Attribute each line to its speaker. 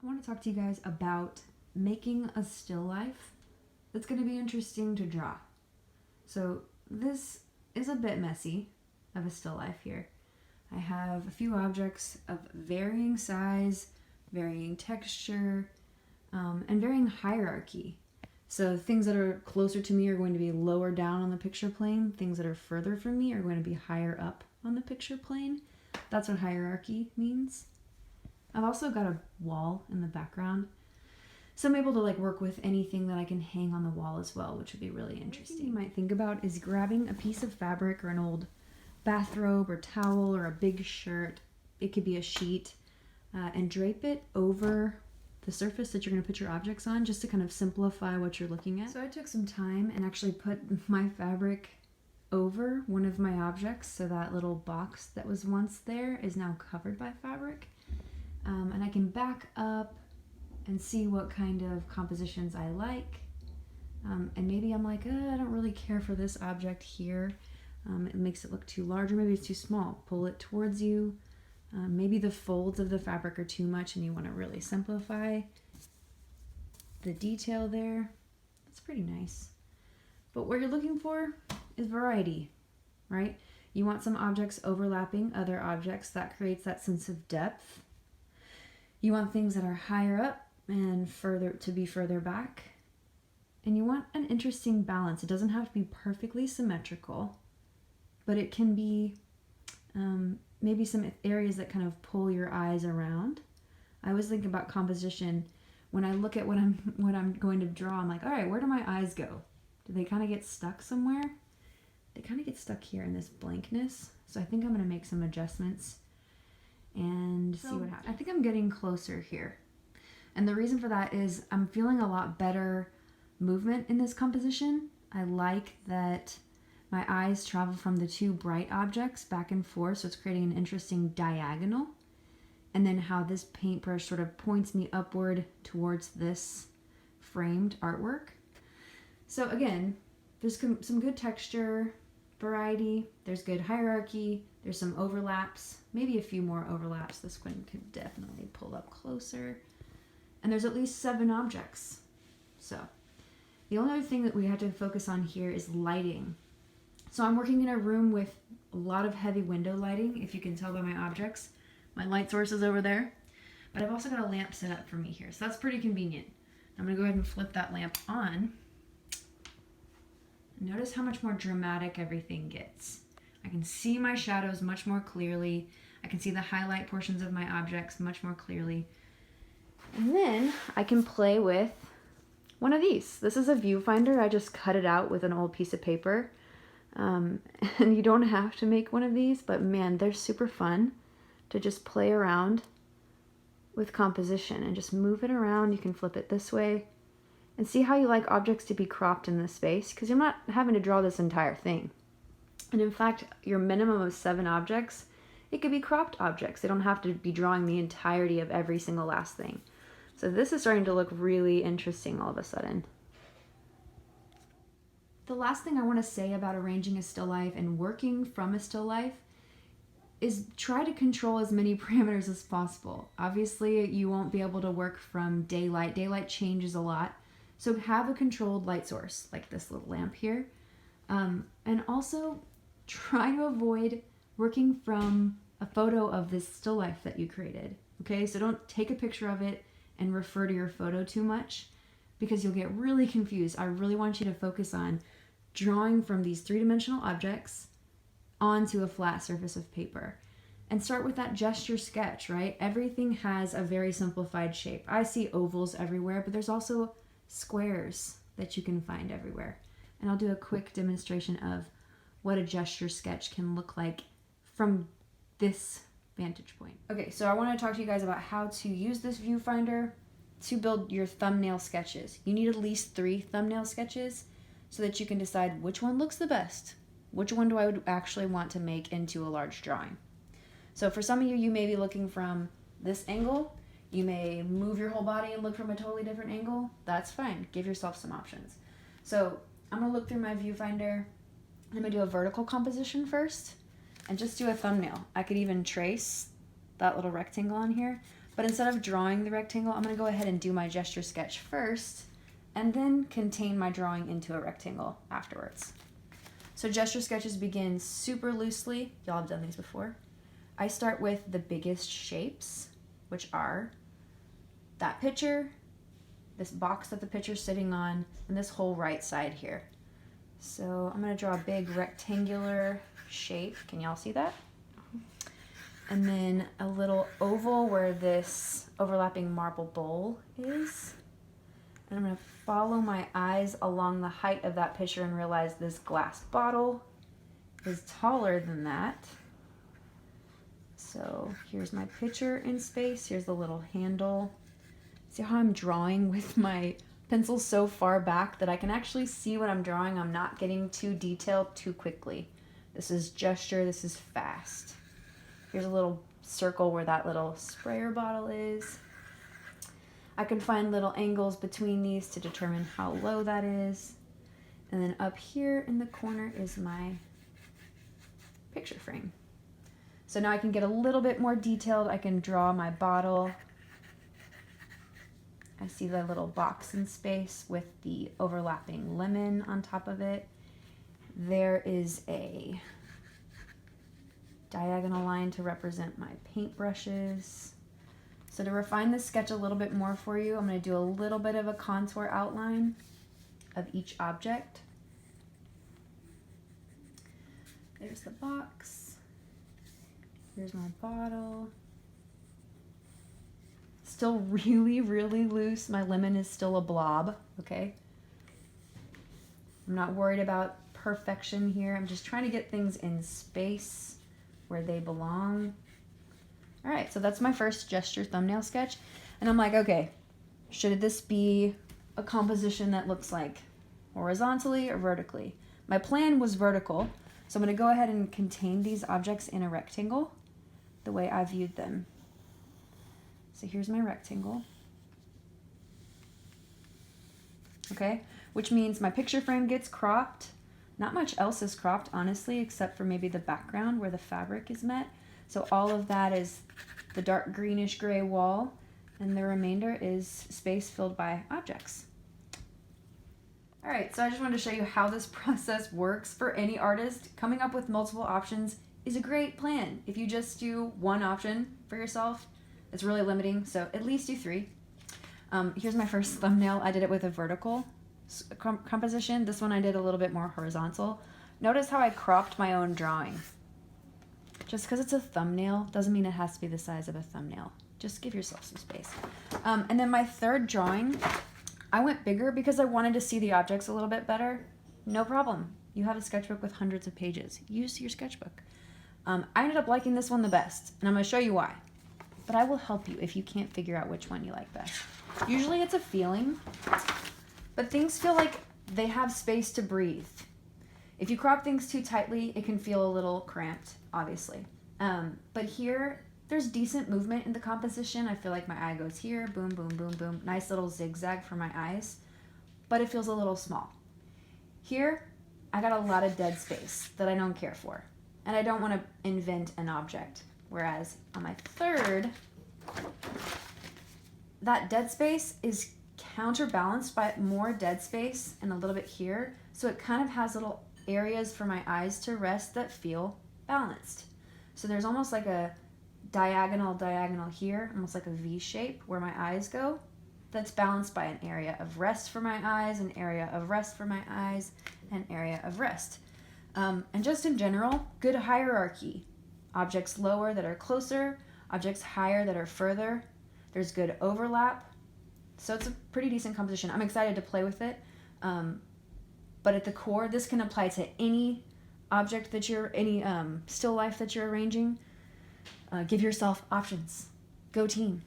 Speaker 1: I want to talk to you guys about making a still life that's going to be interesting to draw. So this is a bit messy of a still life here. I have a few objects of varying size, varying texture, and varying hierarchy. So things that are closer to me are going to be lower down on the picture plane. Things that are further from me are going to be higher up on the picture plane. That's what hierarchy means. I've also got a wall in the background, so I'm able to work with anything that I can hang on the wall as well, which would be really interesting. You might think about is grabbing a piece of fabric or an old bathrobe or towel or a big shirt, it could be a sheet, and drape it over the surface that you're going to put your objects on, just to kind of simplify what you're looking at. So I took some time and actually put my fabric over one of my objects, so that little box that was once there is now covered by fabric. And I can back up and see what kind of compositions I like. And maybe I'm like, I don't really care for this object here. It makes it look too large, or maybe it's too small. Pull it towards you. Maybe the folds of the fabric are too much and you want to really simplify the detail there. That's pretty nice. But what you're looking for is variety, right? You want some objects overlapping other objects. That creates that sense of depth. You want things that are higher up and further back. And you want an interesting balance. It doesn't have to be perfectly symmetrical, but it can be maybe some areas that kind of pull your eyes around. I always think about composition. When I look at what I'm going to draw, I'm like, all right, where do my eyes go? Do they kind of get stuck somewhere? They kind of get stuck here in this blankness. So I think I'm going to make some adjustments and see what happens. I think I'm getting closer here. And the reason for that is I'm feeling a lot better movement in this composition. I like that my eyes travel from the two bright objects back and forth, so it's creating an interesting diagonal. And then how this paintbrush sort of points me upward towards this framed artwork. So again, there's some good texture, variety, there's good hierarchy, there's some overlaps, maybe a few more overlaps. This one could definitely pull up closer. And there's at least 7 objects. So the only other thing that we have to focus on here is lighting. So I'm working in a room with a lot of heavy window lighting, if you can tell by my objects. My light source is over there, but I've also got a lamp set up for me here, so that's pretty convenient. I'm gonna go ahead and flip that lamp on. Notice how much more dramatic everything gets. I can see my shadows much more clearly. I can see the highlight portions of my objects much more clearly. And then I can play with one of these. This is a viewfinder. I just cut it out with an old piece of paper. And you don't have to make one of these, but man, they're super fun to just play around with composition and just move it around. You can flip it this way and see how you like objects to be cropped in this space, because you're not having to draw this entire thing. And in fact, your minimum of 7 objects, it could be cropped objects. They don't have to be drawing the entirety of every single last thing. So this is starting to look really interesting all of a sudden. The last thing I want to say about arranging a still life and working from a still life is try to control as many parameters as possible. Obviously, you won't be able to work from daylight. Daylight changes a lot. So have a controlled light source, like this little lamp here. And also try to avoid working from a photo of this still life that you created. Okay, so don't take a picture of it and refer to your photo too much, because you'll get really confused. I really want you to focus on drawing from these 3-dimensional objects onto a flat surface of paper. And start with that gesture sketch, right? Everything has a very simplified shape. I see ovals everywhere, but there's also squares that you can find everywhere. And I'll do a quick demonstration of what a gesture sketch can look like from this vantage point. Okay, so I want to talk to you guys about how to use this viewfinder to build your thumbnail sketches. You need at least 3 thumbnail sketches so that you can decide which one looks the best. Which one do I would actually want to make into a large drawing? So for some of you, you may be looking from this angle. You may move your whole body and look from a totally different angle. That's fine. Give yourself some options. So I'm gonna look through my viewfinder. I'm gonna do a vertical composition first and just do a thumbnail. I could even trace that little rectangle on here, But instead of drawing the rectangle, I'm going to go ahead and do my gesture sketch first and then contain my drawing into a rectangle afterwards. So gesture sketches begin super loosely. Y'all have done these before. I start with the biggest shapes, which are that picture, this box that the picture's sitting on, and this whole right side here. So I'm going to draw a big rectangular shape. Can y'all see that? And then a little oval where this overlapping marble bowl is. And I'm going to follow my eyes along the height of that picture and realize this glass bottle is taller than that. So here's my picture in space. Here's the little handle. See how I'm drawing with my pencil so far back that I can actually see what I'm drawing. I'm not getting too detailed too quickly. This is gesture, this is fast. Here's a little circle where that little sprayer bottle is. I can find little angles between these to determine how low that is. And then up here in the corner is my picture frame. So now I can get a little bit more detailed. I can draw my bottle. I see the little box in space with the overlapping lemon on top of it. There is a diagonal line to represent my paintbrushes. So to refine this sketch a little bit more for you, I'm going to do a little bit of a contour outline of each object. There's the box. Here's my bottle. Still really, really loose. My lemon is still a blob, okay? I'm not worried about perfection here. I'm just trying to get things in space where they belong. All right, so that's my first gesture thumbnail sketch. And I'm like, okay, should this be a composition that looks like horizontally or vertically? My plan was vertical, so I'm gonna go ahead and contain these objects in a rectangle the way I viewed them. So here's my rectangle. Okay, which means my picture frame gets cropped. Not much else is cropped, honestly, except for maybe the background where the fabric is met. So all of that is the dark greenish gray wall, and the remainder is space filled by objects. All right, so I just wanted to show you how this process works for any artist. Coming up with multiple options is a great plan. If you just do one option for yourself, it's really limiting, so at least do 3. Here's my first thumbnail. I did it with a vertical composition. This one I did a little bit more horizontal. Notice how I cropped my own drawing. Just because it's a thumbnail doesn't mean it has to be the size of a thumbnail. Just give yourself some space. And then my third drawing, I went bigger because I wanted to see the objects a little bit better. No problem. You have a sketchbook with hundreds of pages. Use your sketchbook. I ended up liking this one the best, and I'm going to show you why. But I will help you if you can't figure out which one you like best. Usually it's a feeling, but things feel like they have space to breathe. If you crop things too tightly, it can feel a little cramped, obviously. But here, there's decent movement in the composition. I feel like my eye goes here, boom, boom, boom, boom. Nice little zigzag for my eyes, but it feels a little small. Here, I got a lot of dead space that I don't care for, and I don't want to invent an object. Whereas on my third, that dead space is counterbalanced by more dead space and a little bit here. So it kind of has little areas for my eyes to rest that feel balanced. So there's almost like a diagonal here, almost like a V shape where my eyes go. That's balanced by an area of rest for my eyes, an area of rest for my eyes, an area of rest. And just in general, good hierarchy. Objects lower that are closer, objects higher that are further. There's good overlap. So it's a pretty decent composition. I'm excited to play with it. But at the core, this can apply to any object that any still life that you're arranging. Give yourself options. Go team.